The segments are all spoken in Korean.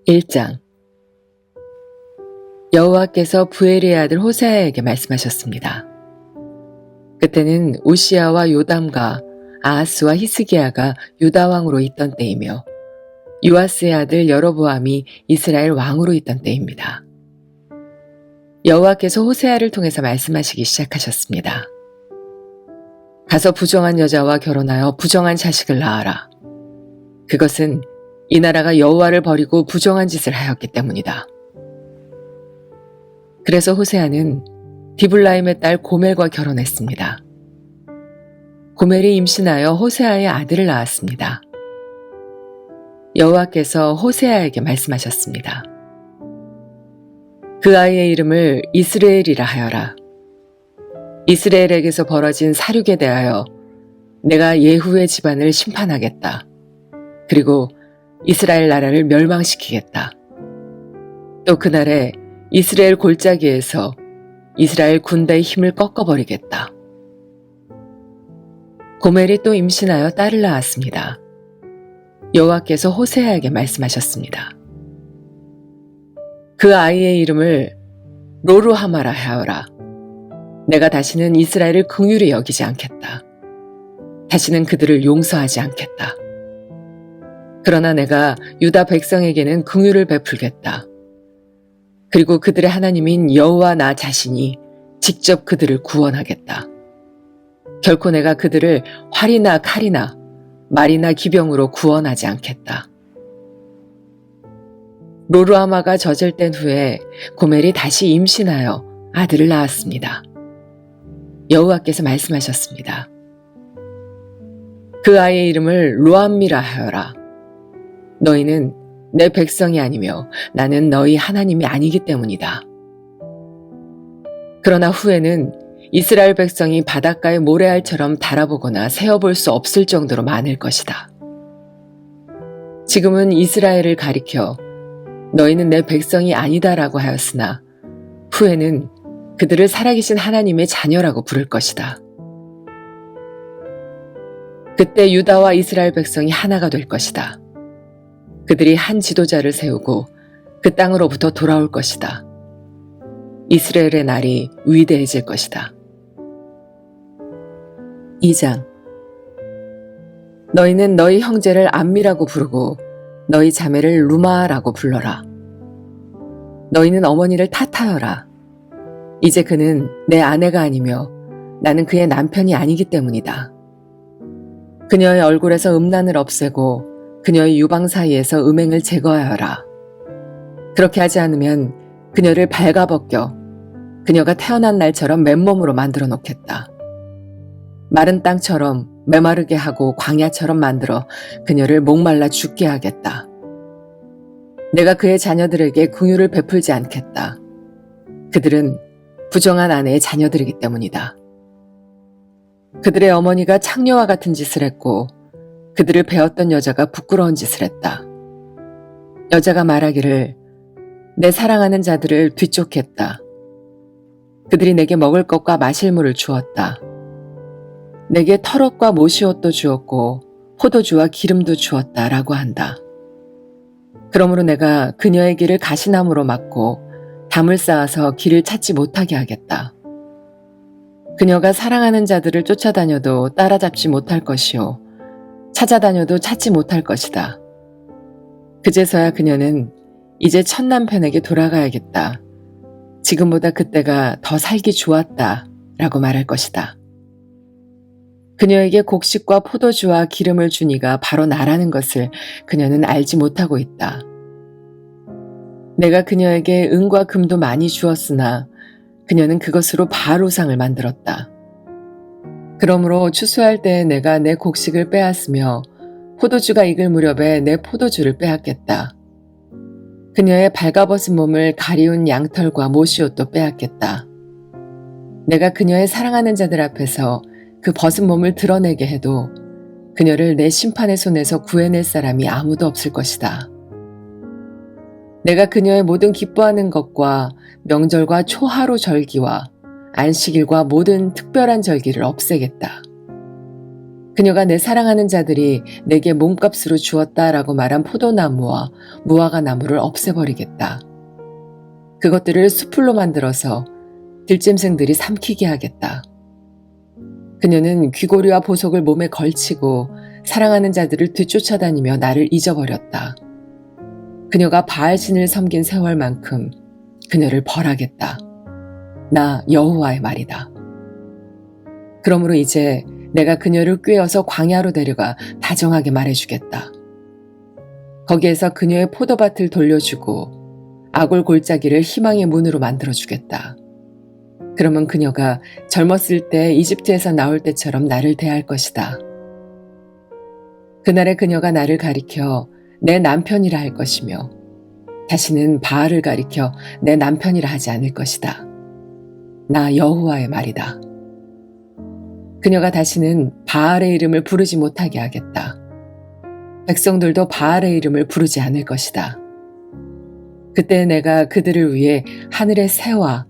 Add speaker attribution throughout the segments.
Speaker 1: 1장. 여호와께서 부엘의 아들 호세아에게 말씀하셨습니다. 그때는 우시야와 요담과 아하스와 히스기야가 유다 왕으로 있던 때이며 요아스의 아들 여로보암이 이스라엘 왕으로 있던 때입니다. 여호와께서 호세아를 통해서 말씀하시기 시작하셨습니다. 가서 부정한 여자와 결혼하여 부정한 자식을 낳아라. 그것은 이 나라가 여호와를 버리고 부정한 짓을 하였기 때문이다. 그래서 호세아는 디블라임의 딸 고멜과 결혼했습니다. 고멜이 임신하여 호세아의 아들을 낳았습니다. 여호와께서 호세아에게 말씀하셨습니다. 그 아이의 이름을 이스라엘이라 하여라. 이스라엘에게서 벌어진 살육에 대하여 내가 예후의 집안을 심판하겠다. 그리고 이스라엘 나라를 멸망시키겠다. 또 그날에 이스라엘 골짜기에서 이스라엘 군대의 힘을 꺾어버리겠다. 고멜이 또 임신하여 딸을 낳았습니다. 여호와께서 호세아에게 말씀하셨습니다. 그 아이의 이름을 로루하마라 하여라. 내가 다시는 이스라엘을 긍휼히 여기지 않겠다. 다시는 그들을 용서하지 않겠다. 그러나 내가 유다 백성에게는 긍휼을 베풀겠다. 그리고 그들의 하나님인 여호와 나 자신이 직접 그들을 구원하겠다. 결코 내가 그들을 활이나 칼이나 말이나 기병으로 구원하지 않겠다. 로루아마가 저절된 후에 고멜이 다시 임신하여 아들을 낳았습니다. 여호와께서 말씀하셨습니다. 그 아이의 이름을 로암미라 하여라. 너희는 내 백성이 아니며 나는 너희 하나님이 아니기 때문이다. 그러나 후에는 이스라엘 백성이 바닷가의 모래알처럼 달아보거나 세어볼 수 없을 정도로 많을 것이다. 지금은 이스라엘을 가리켜 너희는 내 백성이 아니다라고 하였으나 후에는 그들을 살아계신 하나님의 자녀라고 부를 것이다. 그때 유다와 이스라엘 백성이 하나가 될 것이다. 그들이 한 지도자를 세우고 그 땅으로부터 돌아올 것이다. 이스라엘의 날이 위대해질 것이다. 2장. 너희는 너희 형제를 암미라고 부르고 너희 자매를 루마라고 불러라. 너희는 어머니를 탓하여라. 이제 그는 내 아내가 아니며 나는 그의 남편이 아니기 때문이다. 그녀의 얼굴에서 음란을 없애고 그녀의 유방 사이에서 음행을 제거하여라. 그렇게 하지 않으면 그녀를 발가벗겨 그녀가 태어난 날처럼 맨몸으로 만들어 놓겠다. 마른 땅처럼 메마르게 하고 광야처럼 만들어 그녀를 목말라 죽게 하겠다. 내가 그의 자녀들에게 긍휼을 베풀지 않겠다. 그들은 부정한 아내의 자녀들이기 때문이다. 그들의 어머니가 창녀와 같은 짓을 했고 그들을 배웠던 여자가 부끄러운 짓을 했다. 여자가 말하기를 내 사랑하는 자들을 뒤쫓겠다. 그들이 내게 먹을 것과 마실 물을 주었다. 내게 털옷과 모시옷도 주었고 포도주와 기름도 주었다 라고 한다. 그러므로 내가 그녀의 길을 가시나무로 막고 담을 쌓아서 길을 찾지 못하게 하겠다. 그녀가 사랑하는 자들을 쫓아다녀도 따라잡지 못할 것이요 찾아다녀도 찾지 못할 것이다. 그제서야 그녀는 이제 첫 남편에게 돌아가야겠다. 지금보다 그때가 더 살기 좋았다 라고 말할 것이다. 그녀에게 곡식과 포도주와 기름을 주니가 바로 나라는 것을 그녀는 알지 못하고 있다. 내가 그녀에게 은과 금도 많이 주었으나 그녀는 그것으로 바알 우상을 만들었다. 그러므로 추수할 때에 내가 내 곡식을 빼앗으며 포도주가 익을 무렵에 내 포도주를 빼앗겠다. 그녀의 발가벗은 몸을 가리운 양털과 모시옷도 빼앗겠다. 내가 그녀의 사랑하는 자들 앞에서 그 벗은 몸을 드러내게 해도 그녀를 내 심판의 손에서 구해낼 사람이 아무도 없을 것이다. 내가 그녀의 모든 기뻐하는 것과 명절과 초하루 절기와 안식일과 모든 특별한 절기를 없애겠다. 그녀가 내 사랑하는 자들이 내게 몸값으로 주었다라고 말한 포도나무와 무화과 나무를 없애버리겠다. 그것들을 수풀로 만들어서 들짐승들이 삼키게 하겠다. 그녀는 귀고리와 보석을 몸에 걸치고 사랑하는 자들을 뒤쫓아다니며 나를 잊어버렸다. 그녀가 바알신을 섬긴 세월만큼 그녀를 벌하겠다. 나 여호와의 말이다. 그러므로 이제 내가 그녀를 꾀어서 광야로 데려가 다정하게 말해주겠다. 거기에서 그녀의 포도밭을 돌려주고 아골 골짜기를 희망의 문으로 만들어주겠다. 그러면 그녀가 젊었을 때 이집트에서 나올 때처럼 나를 대할 것이다. 그날에 그녀가 나를 가리켜 내 남편이라 할 것이며 다시는 바알을 가리켜 내 남편이라 하지 않을 것이다. 나 여호와의 말이다. 그녀가 다시는 바알의 이름을 부르지 못하게 하겠다. 백성들도 바알의 이름을 부르지 않을 것이다. 그때 내가 그들을 위해 하늘의 새와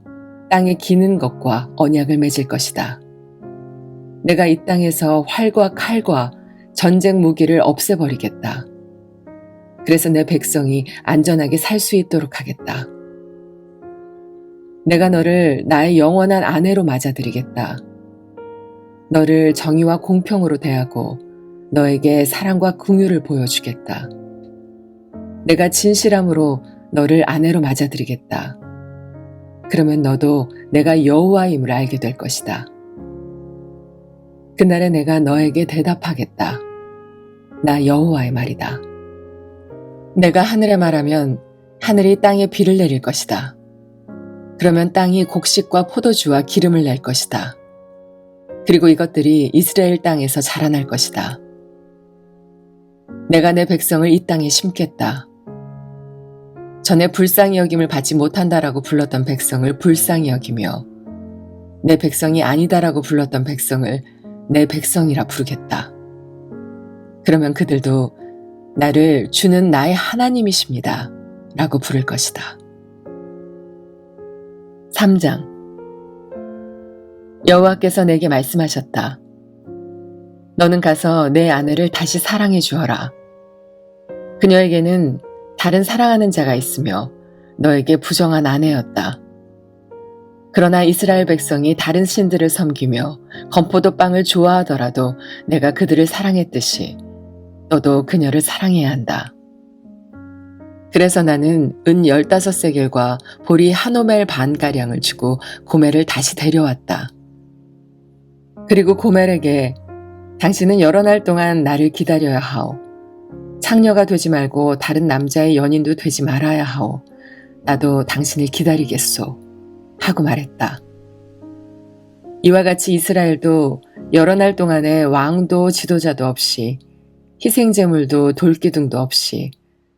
Speaker 1: 땅에 기는 것과 언약을 맺을 것이다. 내가 이 땅에서 활과 칼과 전쟁 무기를 없애버리겠다. 그래서 내 백성이 안전하게 살 수 있도록 하겠다. 내가 너를 나의 영원한 아내로 맞아들이겠다. 너를 정의와 공평으로 대하고 너에게 사랑과 긍휼을 보여주겠다. 내가 진실함으로 너를 아내로 맞아들이겠다. 그러면 너도 내가 여호와임을 알게 될 것이다. 그날에 내가 너에게 대답하겠다. 나 여호와의 말이다. 내가 하늘에 말하면 하늘이 땅에 비를 내릴 것이다. 그러면 땅이 곡식과 포도주와 기름을 낼 것이다. 그리고 이것들이 이스라엘 땅에서 자라날 것이다. 내가 내 백성을 이 땅에 심겠다. 전에 불쌍히 여김을 받지 못한다라고 불렀던 백성을 불쌍히 여기며 내 백성이 아니다라고 불렀던 백성을 내 백성이라 부르겠다. 그러면 그들도 나를 주는 나의 하나님이십니다 라고 부를 것이다. 3장. 여호와께서 내게 말씀하셨다. 너는 가서 내 아내를 다시 사랑해 주어라. 그녀에게는 다른 사랑하는 자가 있으며 너에게 부정한 아내였다. 그러나 이스라엘 백성이 다른 신들을 섬기며 건포도 빵을 좋아하더라도 내가 그들을 사랑했듯이 너도 그녀를 사랑해야 한다. 그래서 나는 은 15세겔과 보리 한 오멜 반가량을 주고 고멜을 다시 데려왔다. 그리고 고멜에게 당신은 여러 날 동안 나를 기다려야 하오. 창녀가 되지 말고 다른 남자의 연인도 되지 말아야 하오. 나도 당신을 기다리겠소. 하고 말했다. 이와 같이 이스라엘도 여러 날 동안에 왕도 지도자도 없이 희생제물도 돌기둥도 없이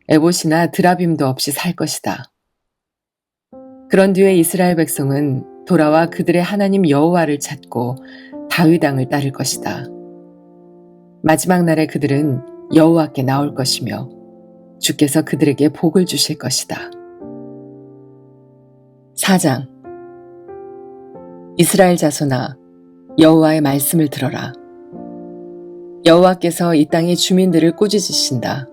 Speaker 1: 에봇이나 드라빔도 없이 살 것이다. 그런 뒤에 이스라엘 백성은 돌아와 그들의 하나님 여호와를 찾고 다윗 왕을 따를 것이다. 마지막 날에 그들은 여호와께 나올 것이며 주께서 그들에게 복을 주실 것이다. 4장. 이스라엘 자손아, 여호와의 말씀을 들어라. 여호와께서 이 땅의 주민들을 꾸짖으신다.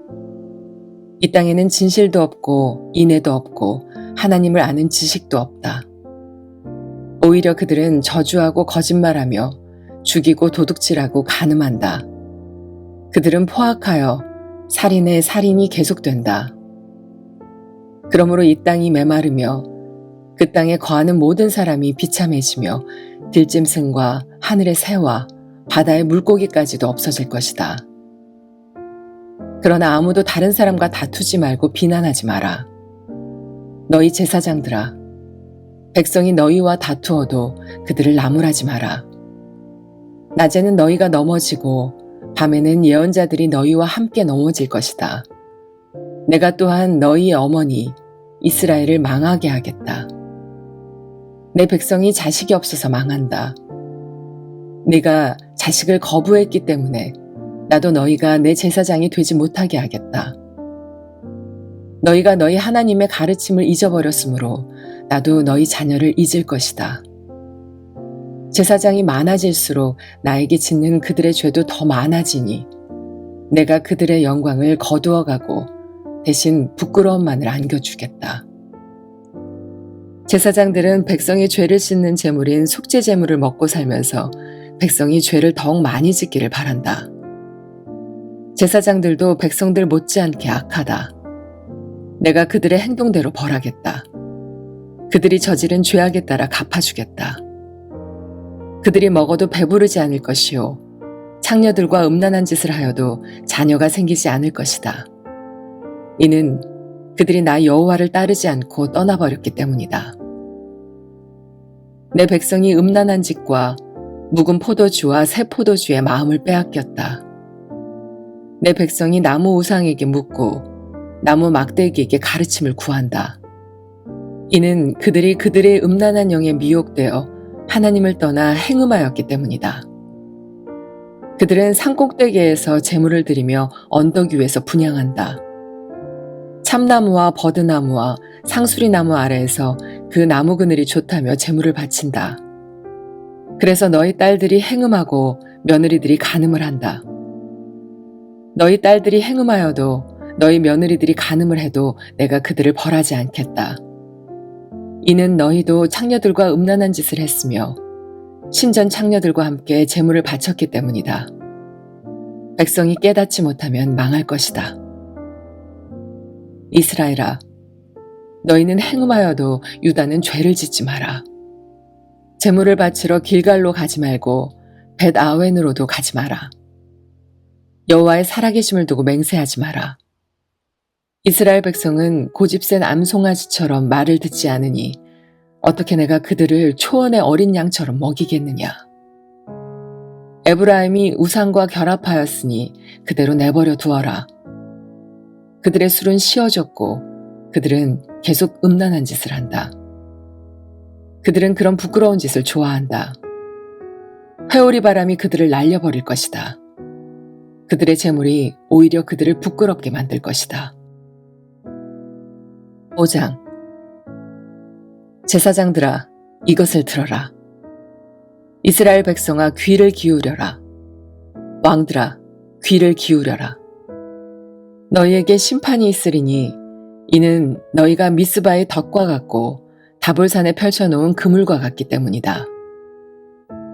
Speaker 1: 이 땅에는 진실도 없고 인애도 없고 하나님을 아는 지식도 없다. 오히려 그들은 저주하고 거짓말하며 죽이고 도둑질하고 간음한다. 그들은 포악하여 살인에 살인이 계속된다. 그러므로 이 땅이 메마르며 그 땅에 거하는 모든 사람이 비참해지며 들짐승과 하늘의 새와 바다의 물고기까지도 없어질 것이다. 그러나 아무도 다른 사람과 다투지 말고 비난하지 마라. 너희 제사장들아, 백성이 너희와 다투어도 그들을 나무라지 마라. 낮에는 너희가 넘어지고 밤에는 예언자들이 너희와 함께 넘어질 것이다. 내가 또한 너희의 어머니 이스라엘을 망하게 하겠다. 내 백성이 자식이 없어서 망한다. 네가 자식을 거부했기 때문에 나도 너희가 내 제사장이 되지 못하게 하겠다. 너희가 너희 하나님의 가르침을 잊어버렸으므로 나도 너희 자녀를 잊을 것이다. 제사장이 많아질수록 나에게 짓는 그들의 죄도 더 많아지니 내가 그들의 영광을 거두어가고 대신 부끄러움만을 안겨주겠다. 제사장들은 백성의 죄를 씻는 제물인 속죄 제물을 먹고 살면서 백성이 죄를 더욱 많이 짓기를 바란다. 제사장들도 백성들 못지않게 악하다. 내가 그들의 행동대로 벌하겠다. 그들이 저지른 죄악에 따라 갚아주겠다. 그들이 먹어도 배부르지 않을 것이요 창녀들과 음란한 짓을 하여도 자녀가 생기지 않을 것이다. 이는 그들이 나 여호와를 따르지 않고 떠나버렸기 때문이다. 내 백성이 음란한 짓과 묵은 포도주와 새 포도주의 마음을 빼앗겼다. 내 백성이 나무 우상에게 묻고 나무 막대기에게 가르침을 구한다. 이는 그들이 그들의 음란한 영에 미혹되어 하나님을 떠나 행음하였기 때문이다. 그들은 산꼭대기에서 제물을 드리며 언덕 위에서 분향한다. 참나무와 버드나무와 상수리나무 아래에서 그 나무 그늘이 좋다며 제물을 바친다. 그래서 너희 딸들이 행음하고 며느리들이 간음을 한다. 너희 딸들이 행음하여도 너희 며느리들이 간음을 해도 내가 그들을 벌하지 않겠다. 이는 너희도 창녀들과 음란한 짓을 했으며 신전 창녀들과 함께 제물을 바쳤기 때문이다. 백성이 깨닫지 못하면 망할 것이다. 이스라엘아, 너희는 행음하여도 유다는 죄를 짓지 마라. 제물을 바치러 길갈로 가지 말고 벳아웬으로도 가지 마라. 여호와의 살아계심을 두고 맹세하지 마라. 이스라엘 백성은 고집센 암송아지처럼 말을 듣지 않으니 어떻게 내가 그들을 초원의 어린 양처럼 먹이겠느냐. 에브라임이 우상과 결합하였으니 그대로 내버려 두어라. 그들의 술은 쉬어졌고 그들은 계속 음란한 짓을 한다. 그들은 그런 부끄러운 짓을 좋아한다. 회오리 바람이 그들을 날려버릴 것이다. 그들의 재물이 오히려 그들을 부끄럽게 만들 것이다. 5장. 제사장들아, 이것을 들어라. 이스라엘 백성아, 귀를 기울여라. 왕들아, 귀를 기울여라. 너희에게 심판이 있으리니 이는 너희가 미스바의 덫과 같고 다볼산에 펼쳐놓은 그물과 같기 때문이다.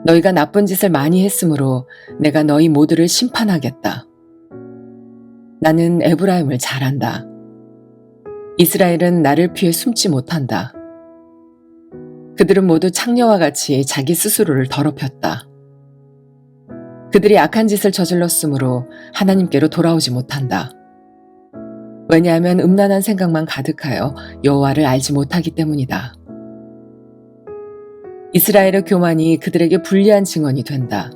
Speaker 1: 너희가 나쁜 짓을 많이 했으므로 내가 너희 모두를 심판하겠다. 나는 에브라임을 잘 안다. 이스라엘은 나를 피해 숨지 못한다. 그들은 모두 창녀와 같이 자기 스스로를 더럽혔다. 그들이 악한 짓을 저질렀으므로 하나님께로 돌아오지 못한다. 왜냐하면 음란한 생각만 가득하여 여호와를 알지 못하기 때문이다. 이스라엘의 교만이 그들에게 불리한 증언이 된다.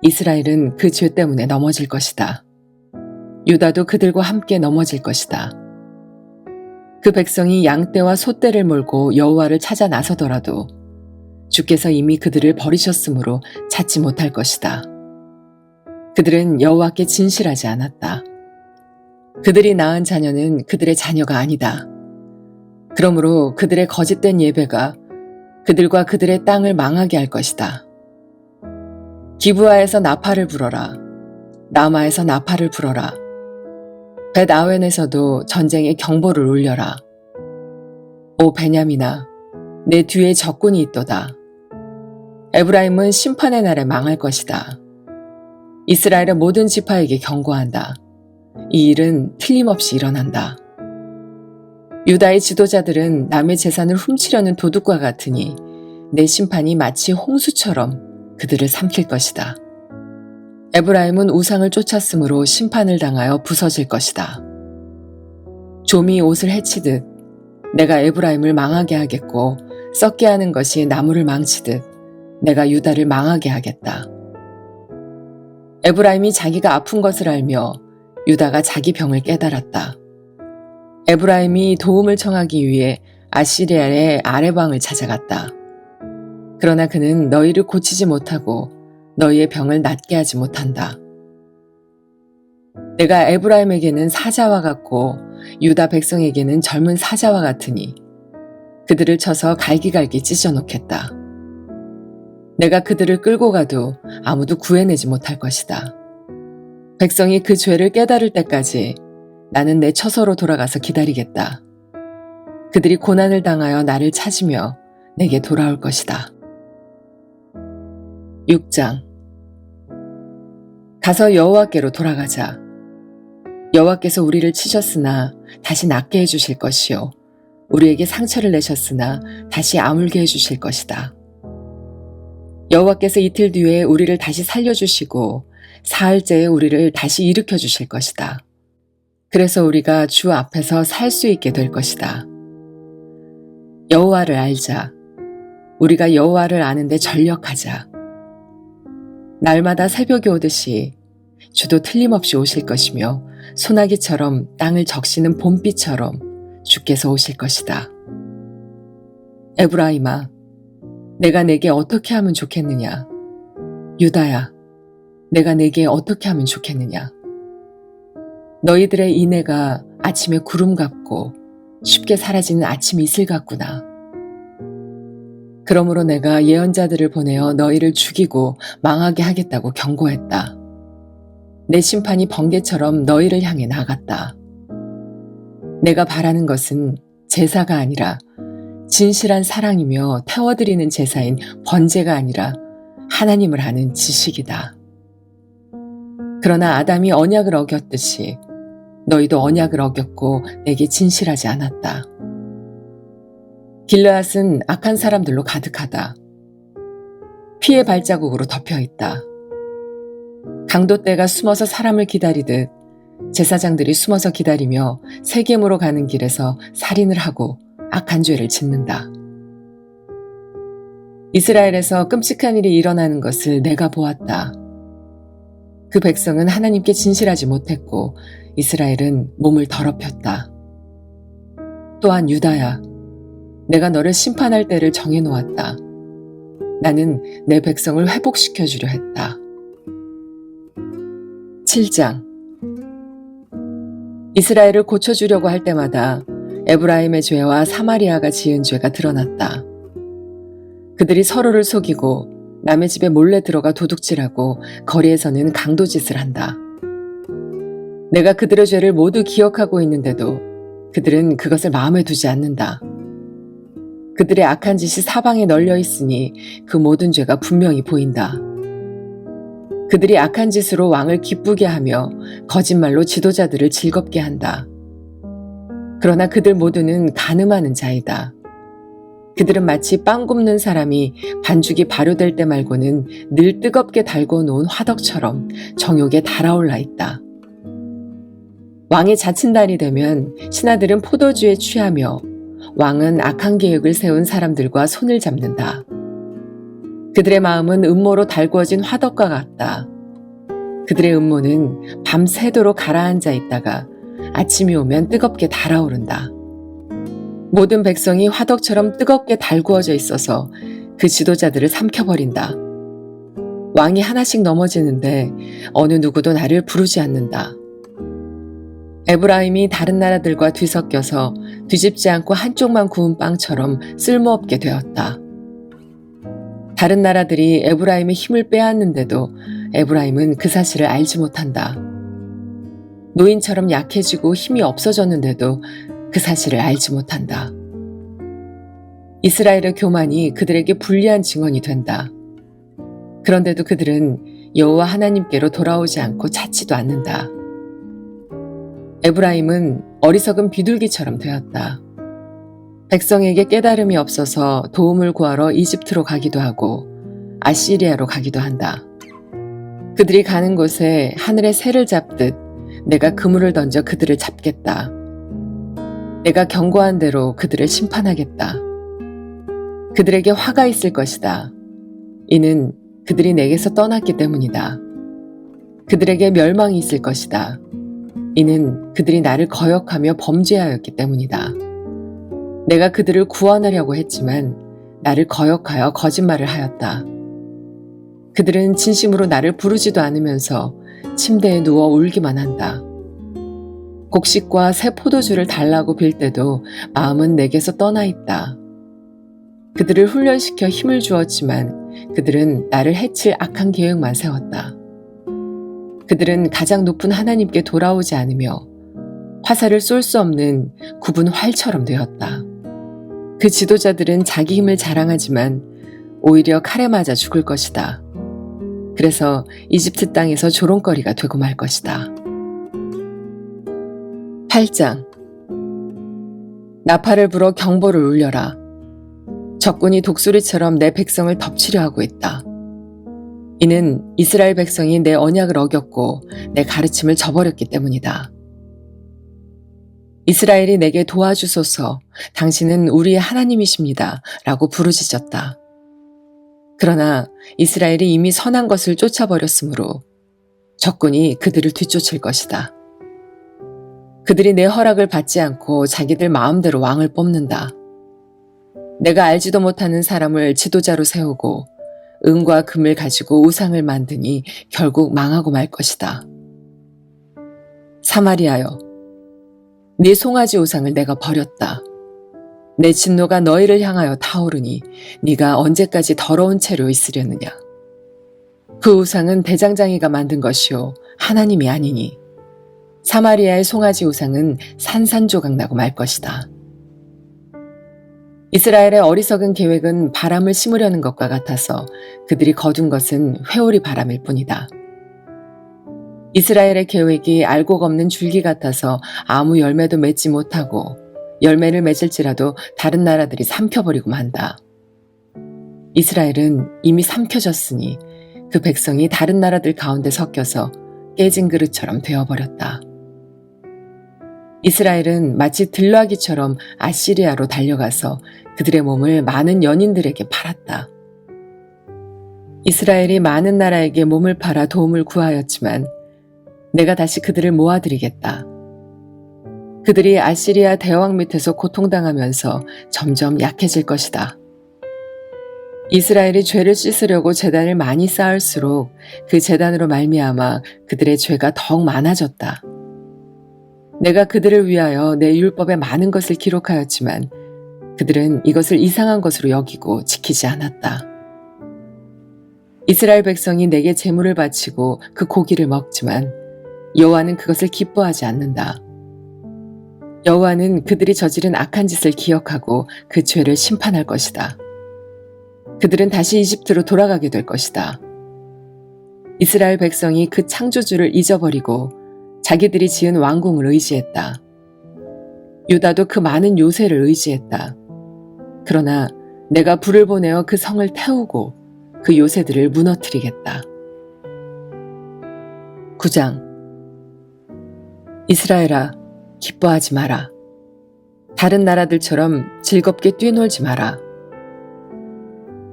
Speaker 1: 이스라엘은 그 죄 때문에 넘어질 것이다. 유다도 그들과 함께 넘어질 것이다. 그 백성이 양떼와 소떼를 몰고 여호와를 찾아 나서더라도 주께서 이미 그들을 버리셨으므로 찾지 못할 것이다. 그들은 여호와께 진실하지 않았다. 그들이 낳은 자녀는 그들의 자녀가 아니다. 그러므로 그들의 거짓된 예배가 그들과 그들의 땅을 망하게 할 것이다. 기브아에서 나팔을 불어라. 라마에서 나팔을 불어라. 벳아웬에서도 전쟁의 경보를 울려라. 오 베냐민아, 내 뒤에 적군이 있도다. 에브라임은 심판의 날에 망할 것이다. 이스라엘의 모든 지파에게 경고한다. 이 일은 틀림없이 일어난다. 유다의 지도자들은 남의 재산을 훔치려는 도둑과 같으니 내 심판이 마치 홍수처럼 그들을 삼킬 것이다. 에브라임은 우상을 쫓았으므로 심판을 당하여 부서질 것이다. 좀이 옷을 해치듯 내가 에브라임을 망하게 하겠고 썩게 하는 것이 나무를 망치듯 내가 유다를 망하게 하겠다. 에브라임이 자기가 아픈 것을 알며 유다가 자기 병을 깨달았다. 에브라임이 도움을 청하기 위해 아시리아의 아레방을 찾아갔다. 그러나 그는 너희를 고치지 못하고 너희의 병을 낫게 하지 못한다. 내가 에브라임에게는 사자와 같고 유다 백성에게는 젊은 사자와 같으니 그들을 쳐서 갈기갈기 찢어놓겠다. 내가 그들을 끌고 가도 아무도 구해내지 못할 것이다. 백성이 그 죄를 깨달을 때까지 나는 내 처소로 돌아가서 기다리겠다. 그들이 고난을 당하여 나를 찾으며 내게 돌아올 것이다. 6장. 가서 여호와께로 돌아가자. 여호와께서 우리를 치셨으나 다시 낫게 해주실 것이요 우리에게 상처를 내셨으나 다시 아물게 해주실 것이다. 여호와께서 이틀 뒤에 우리를 다시 살려주시고 사흘째에 우리를 다시 일으켜 주실 것이다. 그래서 우리가 주 앞에서 살 수 있게 될 것이다. 여호와를 알자. 우리가 여호와를 아는데 전력하자. 날마다 새벽에 오듯이 주도 틀림없이 오실 것이며 소나기처럼 땅을 적시는 봄비처럼 주께서 오실 것이다. 에브라임아, 내가 내게 어떻게 하면 좋겠느냐? 유다야, 내가 내게 어떻게 하면 좋겠느냐? 너희들의 인애가 아침에 구름 같고 쉽게 사라지는 아침 이슬 같구나. 그러므로 내가 예언자들을 보내어 너희를 죽이고 망하게 하겠다고 경고했다. 내 심판이 번개처럼 너희를 향해 나갔다. 내가 바라는 것은 제사가 아니라 진실한 사랑이며 태워드리는 제사인 번제가 아니라 하나님을 아는 지식이다. 그러나 아담이 언약을 어겼듯이 너희도 언약을 어겼고 내게 진실하지 않았다. 길르앗은 악한 사람들로 가득하다. 피의 발자국으로 덮여있다. 강도떼가 숨어서 사람을 기다리듯 제사장들이 숨어서 기다리며 세겜으로 가는 길에서 살인을 하고 악한 죄를 짓는다. 이스라엘에서 끔찍한 일이 일어나는 것을 내가 보았다. 그 백성은 하나님께 진실하지 못했고 이스라엘은 몸을 더럽혔다. 또한 유다야, 내가 너를 심판할 때를 정해놓았다. 나는 내 백성을 회복시켜 주려 했다. 7장. 이스라엘을 고쳐주려고 할 때마다 에브라임의 죄와 사마리아가 지은 죄가 드러났다. 그들이 서로를 속이고 남의 집에 몰래 들어가 도둑질하고 거리에서는 강도짓을 한다. 내가 그들의 죄를 모두 기억하고 있는데도 그들은 그것을 마음에 두지 않는다. 그들의 악한 짓이 사방에 널려 있으니 그 모든 죄가 분명히 보인다. 그들이 악한 짓으로 왕을 기쁘게 하며 거짓말로 지도자들을 즐겁게 한다. 그러나 그들 모두는 간음하는 자이다. 그들은 마치 빵 굽는 사람이 반죽이 발효될 때 말고는 늘 뜨겁게 달궈 놓은 화덕처럼 정욕에 달아올라 있다. 왕의 자친달이 되면 신하들은 포도주에 취하며 왕은 악한 계획을 세운 사람들과 손을 잡는다. 그들의 마음은 음모로 달구어진 화덕과 같다. 그들의 음모는 밤새도록 가라앉아 있다가 아침이 오면 뜨겁게 달아오른다. 모든 백성이 화덕처럼 뜨겁게 달구어져 있어서 그 지도자들을 삼켜버린다. 왕이 하나씩 넘어지는데 어느 누구도 나를 부르지 않는다. 에브라임이 다른 나라들과 뒤섞여서 뒤집지 않고 한쪽만 구운 빵처럼 쓸모없게 되었다. 다른 나라들이 에브라임의 힘을 빼앗는데도 에브라임은 그 사실을 알지 못한다. 노인처럼 약해지고 힘이 없어졌는데도 그 사실을 알지 못한다. 이스라엘의 교만이 그들에게 불리한 증언이 된다. 그런데도 그들은 여호와 하나님께로 돌아오지 않고 찾지도 않는다. 에브라임은 어리석은 비둘기처럼 되었다. 백성에게 깨달음이 없어서 도움을 구하러 이집트로 가기도 하고 아시리아로 가기도 한다. 그들이 가는 곳에 하늘의 새를 잡듯 내가 그물을 던져 그들을 잡겠다. 내가 경고한 대로 그들을 심판하겠다. 그들에게 화가 있을 것이다. 이는 그들이 내게서 떠났기 때문이다. 그들에게 멸망이 있을 것이다. 이는 그들이 나를 거역하며 범죄하였기 때문이다. 내가 그들을 구원하려고 했지만 나를 거역하여 거짓말을 하였다. 그들은 진심으로 나를 부르지도 않으면서 침대에 누워 울기만 한다. 곡식과 새 포도주를 달라고 빌 때도 마음은 내게서 떠나 있다. 그들을 훈련시켜 힘을 주었지만 그들은 나를 해칠 악한 계획만 세웠다. 그들은 가장 높은 하나님께 돌아오지 않으며 화살을 쏠 수 없는 굽은 활처럼 되었다. 그 지도자들은 자기 힘을 자랑하지만 오히려 칼에 맞아 죽을 것이다. 그래서 이집트 땅에서 조롱거리가 되고 말 것이다. 8장. 나팔을 불어 경보를 울려라. 적군이 독수리처럼 내 백성을 덮치려 하고 있다. 이는 이스라엘 백성이 내 언약을 어겼고 내 가르침을 저버렸기 때문이다. 이스라엘이 내게 도와주소서, 당신은 우리의 하나님이십니다. 라고 부르짖었다. 그러나 이스라엘이 이미 선한 것을 쫓아버렸으므로 적군이 그들을 뒤쫓을 것이다. 그들이 내 허락을 받지 않고 자기들 마음대로 왕을 뽑는다. 내가 알지도 못하는 사람을 지도자로 세우고 은과 금을 가지고 우상을 만드니 결국 망하고 말 것이다. 사마리아여, 네 송아지 우상을 내가 버렸다. 내 진노가 너희를 향하여 타오르니 네가 언제까지 더러운 채로 있으려느냐. 그 우상은 대장장이가 만든 것이요 하나님이 아니니 사마리아의 송아지 우상은 산산조각 나고 말 것이다. 이스라엘의 어리석은 계획은 바람을 심으려는 것과 같아서 그들이 거둔 것은 회오리 바람일 뿐이다. 이스라엘의 계획이 알곡 없는 줄기 같아서 아무 열매도 맺지 못하고 열매를 맺을지라도 다른 나라들이 삼켜버리고 만다. 이스라엘은 이미 삼켜졌으니 그 백성이 다른 나라들 가운데 섞여서 깨진 그릇처럼 되어버렸다. 이스라엘은 마치 들나귀처럼 아시리아로 달려가서 그들의 몸을 많은 연인들에게 팔았다. 이스라엘이 많은 나라에게 몸을 팔아 도움을 구하였지만 내가 다시 그들을 모아드리겠다. 그들이 아시리아 대왕 밑에서 고통당하면서 점점 약해질 것이다. 이스라엘이 죄를 씻으려고 제단을 많이 쌓을수록 그 제단으로 말미암아 그들의 죄가 더욱 많아졌다. 내가 그들을 위하여 내 율법에 많은 것을 기록하였지만 그들은 이것을 이상한 것으로 여기고 지키지 않았다. 이스라엘 백성이 내게 제물을 바치고 그 고기를 먹지만 여호와는 그것을 기뻐하지 않는다. 여호와는 그들이 저지른 악한 짓을 기억하고 그 죄를 심판할 것이다. 그들은 다시 이집트로 돌아가게 될 것이다. 이스라엘 백성이 그 창조주를 잊어버리고 자기들이 지은 왕궁을 의지했다. 유다도 그 많은 요새를 의지했다. 그러나 내가 불을 보내어 그 성을 태우고 그 요새들을 무너뜨리겠다. 9장. 이스라엘아, 기뻐하지 마라. 다른 나라들처럼 즐겁게 뛰놀지 마라.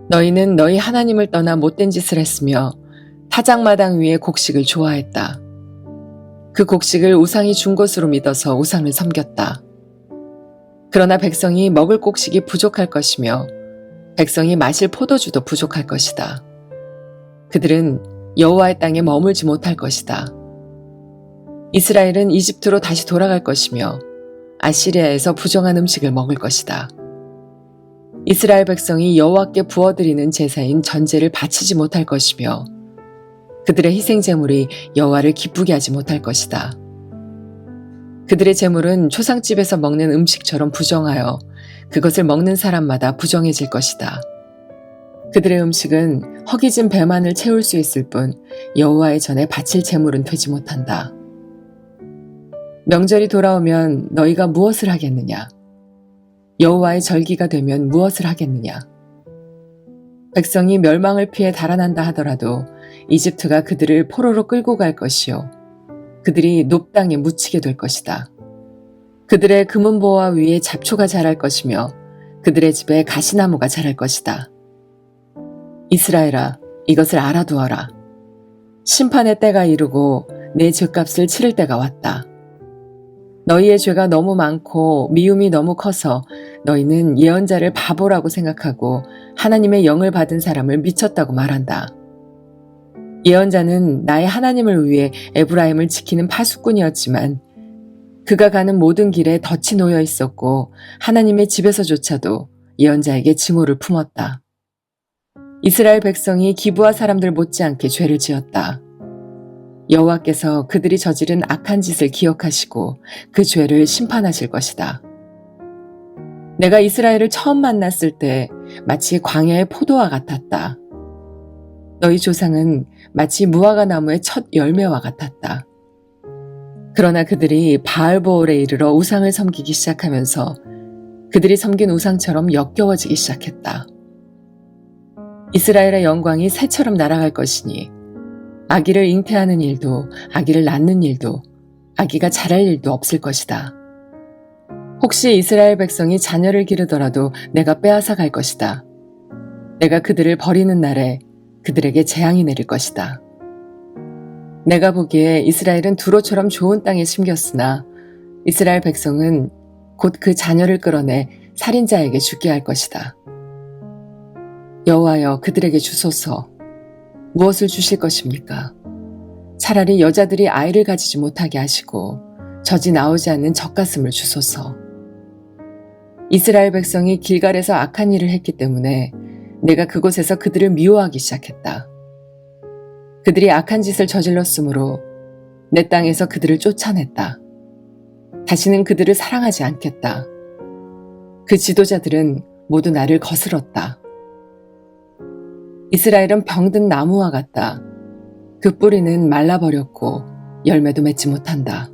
Speaker 1: 너희는 너희 하나님을 떠나 못된 짓을 했으며 타작마당 위에 곡식을 좋아했다. 그 곡식을 우상이 준 것으로 믿어서 우상을 섬겼다. 그러나 백성이 먹을 곡식이 부족할 것이며 백성이 마실 포도주도 부족할 것이다. 그들은 여호와의 땅에 머물지 못할 것이다. 이스라엘은 이집트로 다시 돌아갈 것이며 아시리아에서 부정한 음식을 먹을 것이다. 이스라엘 백성이 여호와께 부어드리는 제사인 전제를 바치지 못할 것이며 그들의 희생제물이 여호와를 기쁘게 하지 못할 것이다. 그들의 제물은 초상집에서 먹는 음식처럼 부정하여 그것을 먹는 사람마다 부정해질 것이다. 그들의 음식은 허기진 배만을 채울 수 있을 뿐 여호와의 전에 바칠 제물은 되지 못한다. 명절이 돌아오면 너희가 무엇을 하겠느냐? 여호와의 절기가 되면 무엇을 하겠느냐? 백성이 멸망을 피해 달아난다 하더라도 이집트가 그들을 포로로 끌고 갈 것이요 그들이 높당에 묻히게 될 것이다. 그들의 금은보화 위에 잡초가 자랄 것이며 그들의 집에 가시나무가 자랄 것이다. 이스라엘아, 이것을 알아두어라. 심판의 때가 이르고 내 죄값을 치를 때가 왔다. 너희의 죄가 너무 많고 미움이 너무 커서 너희는 예언자를 바보라고 생각하고 하나님의 영을 받은 사람을 미쳤다고 말한다. 예언자는 나의 하나님을 위해 에브라임을 지키는 파수꾼이었지만 그가 가는 모든 길에 덫이 놓여 있었고 하나님의 집에서조차도 예언자에게 징후를 품었다. 이스라엘 백성이 기브아 사람들 못지않게 죄를 지었다. 여호와께서 그들이 저지른 악한 짓을 기억하시고 그 죄를 심판하실 것이다. 내가 이스라엘을 처음 만났을 때 마치 광야의 포도와 같았다. 너희 조상은 마치 무화과 나무의 첫 열매와 같았다. 그러나 그들이 바알보올에 이르러 우상을 섬기기 시작하면서 그들이 섬긴 우상처럼 역겨워지기 시작했다. 이스라엘의 영광이 새처럼 날아갈 것이니 아기를 잉태하는 일도 아기를 낳는 일도 아기가 자랄 일도 없을 것이다. 혹시 이스라엘 백성이 자녀를 기르더라도 내가 빼앗아 갈 것이다. 내가 그들을 버리는 날에 그들에게 재앙이 내릴 것이다. 내가 보기에 이스라엘은 두로처럼 좋은 땅에 심겼으나 이스라엘 백성은 곧 그 자녀를 끌어내 살인자에게 죽게 할 것이다. 여호와여, 그들에게 주소서. 무엇을 주실 것입니까? 차라리 여자들이 아이를 가지지 못하게 하시고 젖이 나오지 않는 젖가슴을 주소서. 이스라엘 백성이 길갈에서 악한 일을 했기 때문에 내가 그곳에서 그들을 미워하기 시작했다. 그들이 악한 짓을 저질렀으므로 내 땅에서 그들을 쫓아냈다. 다시는 그들을 사랑하지 않겠다. 그 지도자들은 모두 나를 거스렀다. 이스라엘은 병든 나무와 같다. 그 뿌리는 말라버렸고 열매도 맺지 못한다.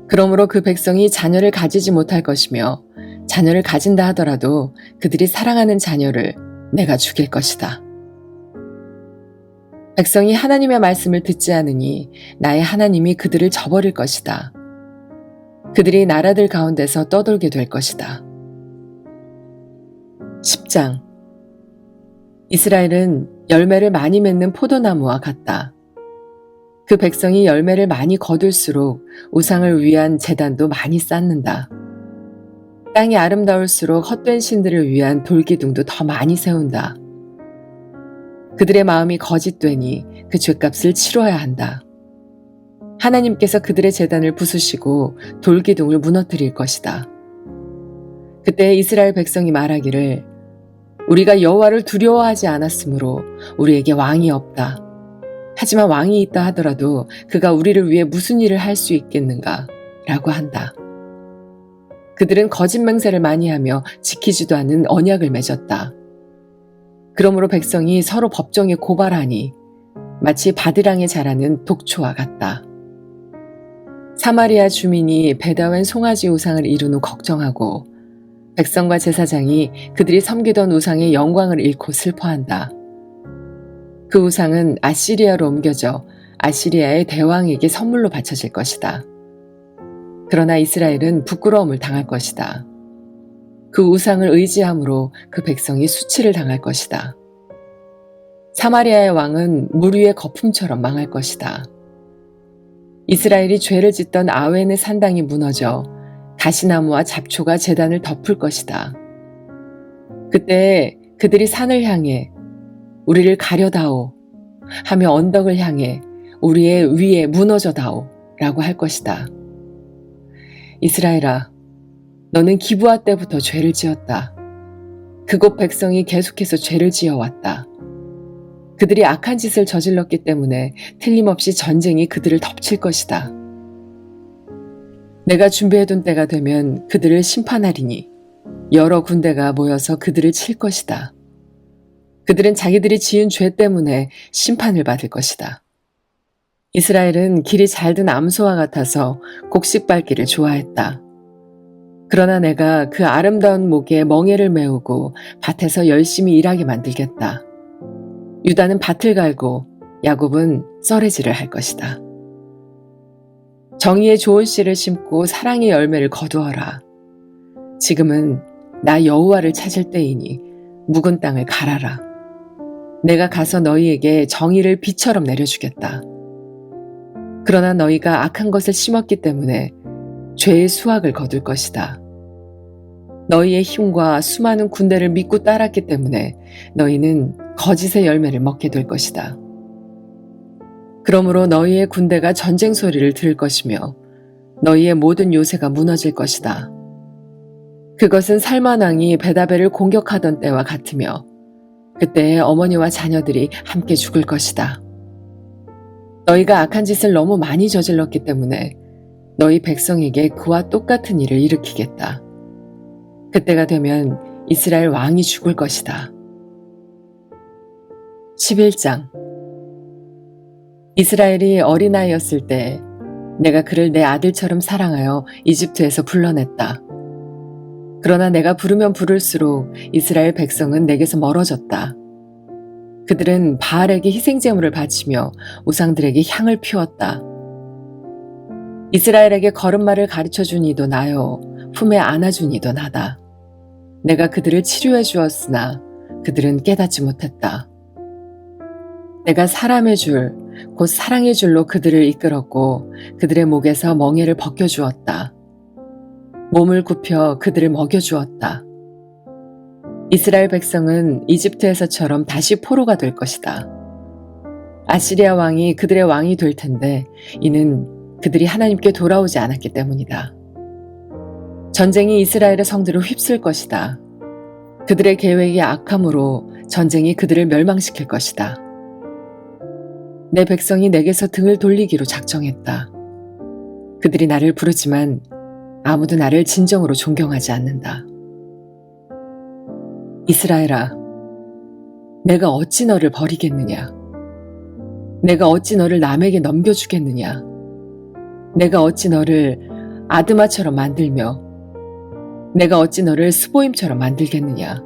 Speaker 1: 그러므로 그 백성이 자녀를 가지지 못할 것이며 자녀를 가진다 하더라도 그들이 사랑하는 자녀를 내가 죽일 것이다. 백성이 하나님의 말씀을 듣지 않으니 나의 하나님이 그들을 저버릴 것이다. 그들이 나라들 가운데서 떠돌게 될 것이다. 10장. 이스라엘은 열매를 많이 맺는 포도나무와 같다. 그 백성이 열매를 많이 거둘수록 우상을 위한 제단도 많이 쌓는다. 땅이 아름다울수록 헛된 신들을 위한 돌기둥도 더 많이 세운다. 그들의 마음이 거짓되니 그 죗값을 치러야 한다. 하나님께서 그들의 제단을 부수시고 돌기둥을 무너뜨릴 것이다. 그때 이스라엘 백성이 말하기를 우리가 여호와를 두려워하지 않았으므로 우리에게 왕이 없다. 하지만 왕이 있다 하더라도 그가 우리를 위해 무슨 일을 할 수 있겠는가? 라고 한다. 그들은 거짓 맹세를 많이 하며 지키지도 않는 언약을 맺었다. 그러므로 백성이 서로 법정에 고발하니 마치 바드랑에 자라는 독초와 같다. 사마리아 주민이 베다웬 송아지 우상을 이룬 후 걱정하고 백성과 제사장이 그들이 섬기던 우상의 영광을 잃고 슬퍼한다. 그 우상은 아시리아로 옮겨져 아시리아의 대왕에게 선물로 바쳐질 것이다. 그러나 이스라엘은 부끄러움을 당할 것이다. 그 우상을 의지함으로 그 백성이 수치를 당할 것이다. 사마리아의 왕은 물 위의 거품처럼 망할 것이다. 이스라엘이 죄를 짓던 아웬의 산당이 무너져 가시나무와 잡초가 제단을 덮을 것이다. 그때 그들이 산을 향해 우리를 가려다오 하며 언덕을 향해 우리의 위에 무너져다오 라고 할 것이다. 이스라엘아, 너는 기브아 때부터 죄를 지었다. 그곳 백성이 계속해서 죄를 지어왔다. 그들이 악한 짓을 저질렀기 때문에 틀림없이 전쟁이 그들을 덮칠 것이다. 내가 준비해둔 때가 되면 그들을 심판하리니 여러 군대가 모여서 그들을 칠 것이다. 그들은 자기들이 지은 죄 때문에 심판을 받을 것이다. 이스라엘은 길이 잘든 암소와 같아서 곡식 밟기를 좋아했다. 그러나 내가 그 아름다운 목에 멍에를 메우고 밭에서 열심히 일하게 만들겠다. 유다는 밭을 갈고 야곱은 썰매질을 할 것이다. 정의의 좋은 씨를 심고 사랑의 열매를 거두어라. 지금은 나 여호와를 찾을 때이니 묵은 땅을 갈아라. 내가 가서 너희에게 정의를 비처럼 내려주겠다. 그러나 너희가 악한 것을 심었기 때문에 죄의 수확을 거둘 것이다. 너희의 힘과 수많은 군대를 믿고 따랐기 때문에 너희는 거짓의 열매를 먹게 될 것이다. 그러므로 너희의 군대가 전쟁 소리를 들을 것이며 너희의 모든 요새가 무너질 것이다. 그것은 살만 왕이 베다벨을 공격하던 때와 같으며 그때의 어머니와 자녀들이 함께 죽을 것이다. 너희가 악한 짓을 너무 많이 저질렀기 때문에 너희 백성에게 그와 똑같은 일을 일으키겠다. 그때가 되면 이스라엘 왕이 죽을 것이다. 11장. 이스라엘이 어린아이였을 때 내가 그를 내 아들처럼 사랑하여 이집트에서 불러냈다. 그러나 내가 부르면 부를수록 이스라엘 백성은 내게서 멀어졌다. 그들은 바알에게 희생제물을 바치며 우상들에게 향을 피웠다. 이스라엘에게 걸음마를 가르쳐준 이도 나요, 품에 안아준 이도 나다. 내가 그들을 치료해 주었으나 그들은 깨닫지 못했다. 내가 사람의 줄, 곧 사랑의 줄로 그들을 이끌었고 그들의 목에서 멍에를 벗겨주었다. 몸을 굽혀 그들을 먹여주었다. 이스라엘 백성은 이집트에서처럼 다시 포로가 될 것이다. 아시리아 왕이 그들의 왕이 될 텐데 이는 그들이 하나님께 돌아오지 않았기 때문이다. 전쟁이 이스라엘의 성들을 휩쓸 것이다. 그들의 계획이 악함으로 전쟁이 그들을 멸망시킬 것이다. 내 백성이 내게서 등을 돌리기로 작정했다. 그들이 나를 부르지만 아무도 나를 진정으로 존경하지 않는다. 이스라엘아, 내가 어찌 너를 버리겠느냐? 내가 어찌 너를 남에게 넘겨주겠느냐? 내가 어찌 너를 아드마처럼 만들며 내가 어찌 너를 스보임처럼 만들겠느냐?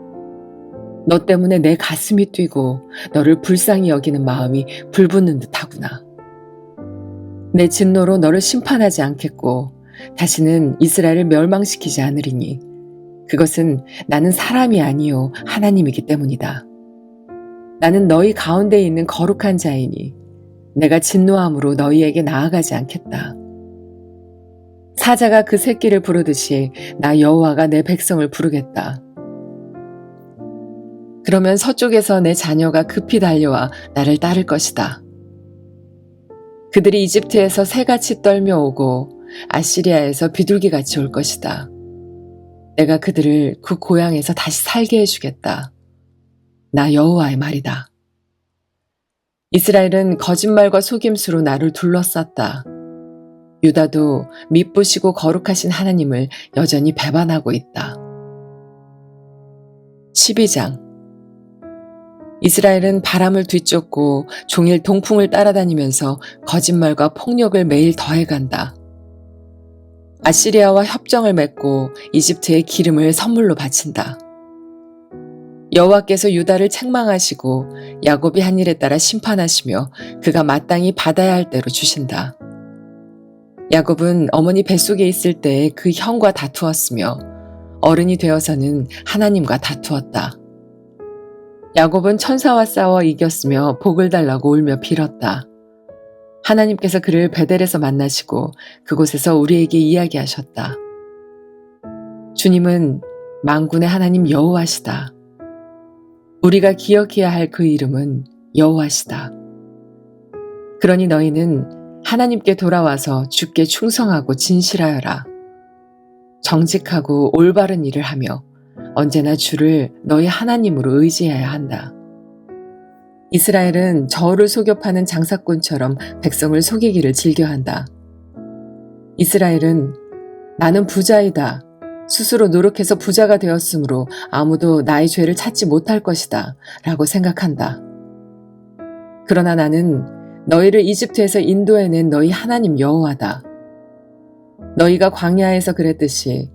Speaker 1: 너 때문에 내 가슴이 뛰고 너를 불쌍히 여기는 마음이 불붙는 듯하구나. 내 진노로 너를 심판하지 않겠고 다시는 이스라엘을 멸망시키지 않으리니 그것은 나는 사람이 아니요 하나님이기 때문이다. 나는 너희 가운데 있는 거룩한 자이니 내가 진노함으로 너희에게 나아가지 않겠다. 사자가 그 새끼를 부르듯이 나 여호와가 내 백성을 부르겠다. 그러면 서쪽에서 내 자녀가 급히 달려와 나를 따를 것이다. 그들이 이집트에서 새같이 떨며 오고 아시리아에서 비둘기같이 올 것이다. 내가 그들을 그 고향에서 다시 살게 해주겠다. 나 여호와의 말이다. 이스라엘은 거짓말과 속임수로 나를 둘러쌌다. 유다도 미쁘시고 거룩하신 하나님을 여전히 배반하고 있다. 12장. 이스라엘은 바람을 뒤쫓고 종일 동풍을 따라다니면서 거짓말과 폭력을 매일 더해간다. 아시리아와 협정을 맺고 이집트에 기름을 선물로 바친다. 여호와께서 유다를 책망하시고 야곱이 한 일에 따라 심판하시며 그가 마땅히 받아야 할 대로 주신다. 야곱은 어머니 뱃속에 있을 때에 그 형과 다투었으며 어른이 되어서는 하나님과 다투었다. 야곱은 천사와 싸워 이겼으며 복을 달라고 울며 빌었다. 하나님께서 그를 베델에서 만나시고 그곳에서 우리에게 이야기하셨다. 주님은 만군의 하나님 여호와시다. 우리가 기억해야 할 그 이름은 여호와시다. 그러니 너희는 하나님께 돌아와서 주께 충성하고 진실하여라. 정직하고 올바른 일을 하며 언제나 주를 너희 하나님으로 의지해야 한다. 이스라엘은 저울을 속여 파는 장사꾼처럼 백성을 속이기를 즐겨한다. 이스라엘은 나는 부자이다. 스스로 노력해서 부자가 되었으므로 아무도 나의 죄를 찾지 못할 것이다. 라고 생각한다. 그러나 나는 너희를 이집트에서 인도해낸 너희 하나님 여호와다. 너희가 광야에서 그랬듯이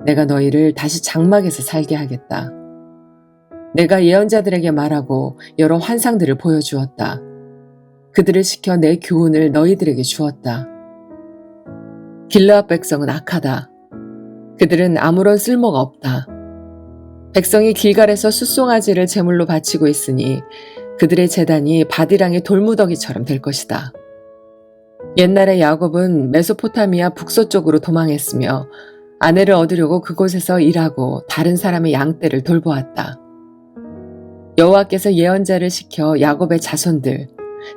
Speaker 1: 내가 너희를 다시 장막에서 살게 하겠다. 내가 예언자들에게 말하고 여러 환상들을 보여주었다. 그들을 시켜 내 교훈을 너희들에게 주었다. 길르앗 백성은 악하다. 그들은 아무런 쓸모가 없다. 백성이 길갈에서 숫송아지를 제물로 바치고 있으니 그들의 제단이 바디랑의 돌무더기처럼 될 것이다. 옛날에 야곱은 메소포타미아 북서쪽으로 도망했으며 아내를 얻으려고 그곳에서 일하고 다른 사람의 양떼를 돌보았다. 여호와께서 예언자를 시켜 야곱의 자손들,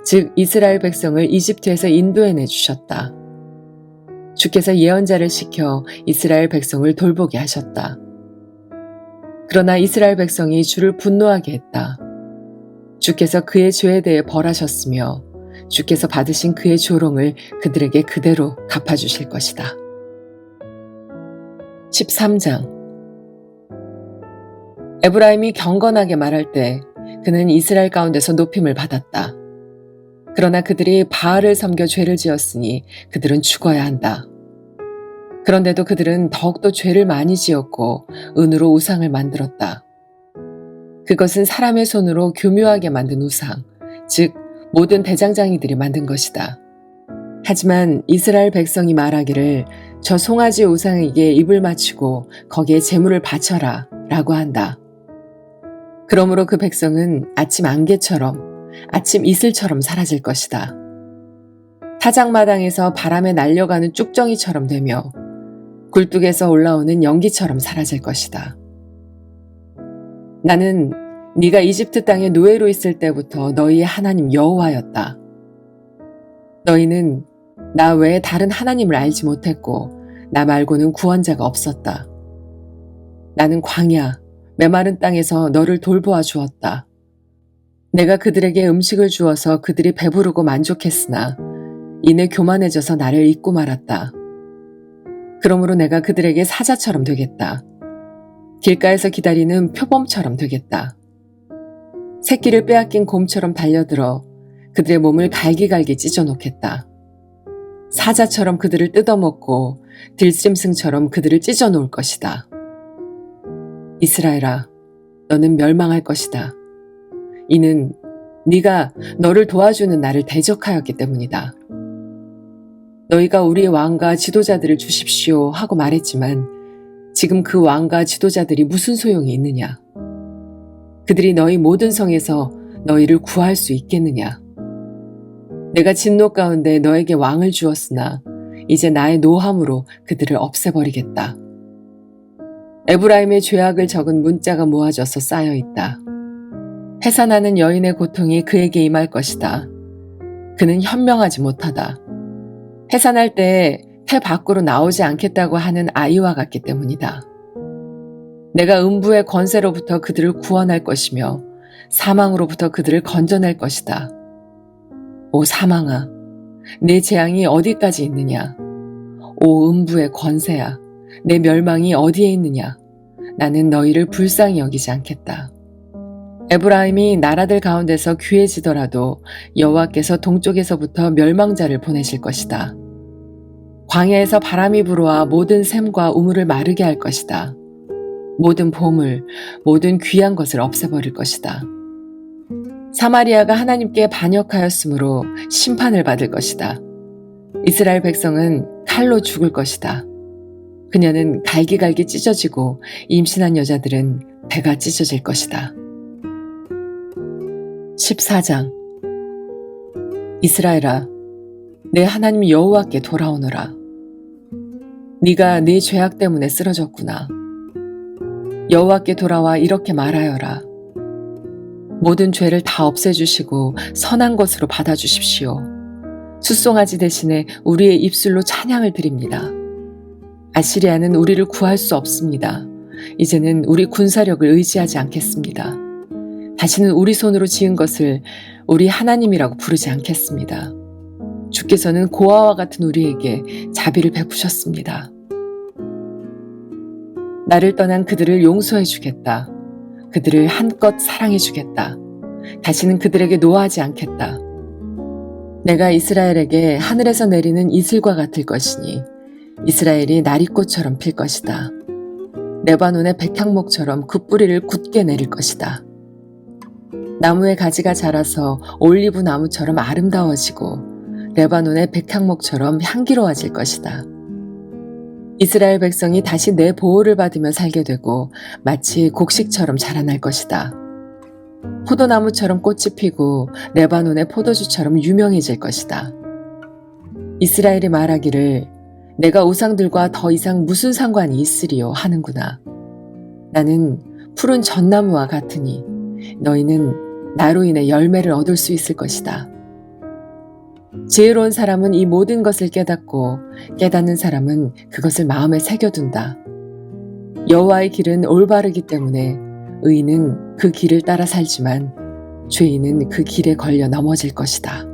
Speaker 1: 즉 이스라엘 백성을 이집트에서 인도해내 주셨다. 주께서 예언자를 시켜 이스라엘 백성을 돌보게 하셨다. 그러나 이스라엘 백성이 주를 분노하게 했다. 주께서 그의 죄에 대해 벌하셨으며 주께서 받으신 그의 조롱을 그들에게 그대로 갚아주실 것이다. 13장. 에브라임이 경건하게 말할 때 그는 이스라엘 가운데서 높임을 받았다. 그러나 그들이 바알을 섬겨 죄를 지었으니 그들은 죽어야 한다. 그런데도 그들은 더욱더 죄를 많이 지었고 은으로 우상을 만들었다. 그것은 사람의 손으로 교묘하게 만든 우상, 즉 모든 대장장이들이 만든 것이다. 하지만 이스라엘 백성이 말하기를 저 송아지 우상에게 입을 맞추고 거기에 제물을 바쳐라 라고 한다. 그러므로 그 백성은 아침 안개처럼 아침 이슬처럼 사라질 것이다. 타작마당에서 바람에 날려가는 쭉정이처럼 되며 굴뚝에서 올라오는 연기처럼 사라질 것이다. 나는 네가 이집트 땅에 노예로 있을 때부터 너희의 하나님 여호와였다. 너희는 나 외에 다른 하나님을 알지 못했고 나 말고는 구원자가 없었다. 나는 광야, 메마른 땅에서 너를 돌보아 주었다. 내가 그들에게 음식을 주어서 그들이 배부르고 만족했으나 이내 교만해져서 나를 잊고 말았다. 그러므로 내가 그들에게 사자처럼 되겠다. 길가에서 기다리는 표범처럼 되겠다. 새끼를 빼앗긴 곰처럼 달려들어 그들의 몸을 갈기갈기 찢어놓겠다. 사자처럼 그들을 뜯어먹고 들짐승처럼 그들을 찢어놓을 것이다. 이스라엘아, 너는 멸망할 것이다. 이는 네가 너를 도와주는 나를 대적하였기 때문이다. 너희가 우리의 왕과 지도자들을 주십시오 하고 말했지만 지금 그 왕과 지도자들이 무슨 소용이 있느냐? 그들이 너희 모든 성에서 너희를 구할 수 있겠느냐? 내가 진노 가운데 너에게 왕을 주었으나 이제 나의 노함으로 그들을 없애버리겠다. 에브라임의 죄악을 적은 문자가 모아져서 쌓여 있다. 해산하는 여인의 고통이 그에게 임할 것이다. 그는 현명하지 못하다. 해산할 때 태 밖으로 나오지 않겠다고 하는 아이와 같기 때문이다. 내가 음부의 권세로부터 그들을 구원할 것이며 사망으로부터 그들을 건져낼 것이다. 오 사망아, 내 재앙이 어디까지 있느냐? 오 음부의 권세야, 내 멸망이 어디에 있느냐? 나는 너희를 불쌍히 여기지 않겠다. 에브라임이 나라들 가운데서 귀해지더라도 여호와께서 동쪽에서부터 멸망자를 보내실 것이다. 광야에서 바람이 불어와 모든 샘과 우물을 마르게 할 것이다. 모든 보물, 모든 귀한 것을 없애버릴 것이다. 사마리아가 하나님께 반역하였으므로 심판을 받을 것이다. 이스라엘 백성은 칼로 죽을 것이다. 그녀는 갈기갈기 찢어지고 임신한 여자들은 배가 찢어질 것이다. 14장. 이스라엘아, 내 하나님 여호와께 돌아오너라. 네가 네 죄악 때문에 쓰러졌구나. 여호와께 돌아와 이렇게 말하여라. 모든 죄를 다 없애주시고 선한 것으로 받아주십시오. 숫송아지 대신에 우리의 입술로 찬양을 드립니다. 아시리아는 우리를 구할 수 없습니다. 이제는 우리 군사력을 의지하지 않겠습니다. 다시는 우리 손으로 지은 것을 우리 하나님이라고 부르지 않겠습니다. 주께서는 고아와 같은 우리에게 자비를 베푸셨습니다. 나를 떠난 그들을 용서해 주겠다. 그들을 한껏 사랑해 주겠다. 다시는 그들에게 노하지 않겠다. 내가 이스라엘에게 하늘에서 내리는 이슬과 같을 것이니 이스라엘이 나리꽃처럼 필 것이다. 레바논의 백향목처럼 그 뿌리를 굳게 내릴 것이다. 나무의 가지가 자라서 올리브 나무처럼 아름다워지고 레바논의 백향목처럼 향기로워질 것이다. 이스라엘 백성이 다시 내 보호를 받으며 살게 되고 마치 곡식처럼 자라날 것이다. 포도나무처럼 꽃이 피고 레바논의 포도주처럼 유명해질 것이다. 이스라엘이 말하기를 내가 우상들과 더 이상 무슨 상관이 있으리요 하는구나. 나는 푸른 전나무와 같으니 너희는 나로 인해 열매를 얻을 수 있을 것이다. 지혜로운 사람은 이 모든 것을 깨닫고 깨닫는 사람은 그것을 마음에 새겨둔다. 여호와의 길은 올바르기 때문에 의인은 그 길을 따라 살지만 죄인은 그 길에 걸려 넘어질 것이다.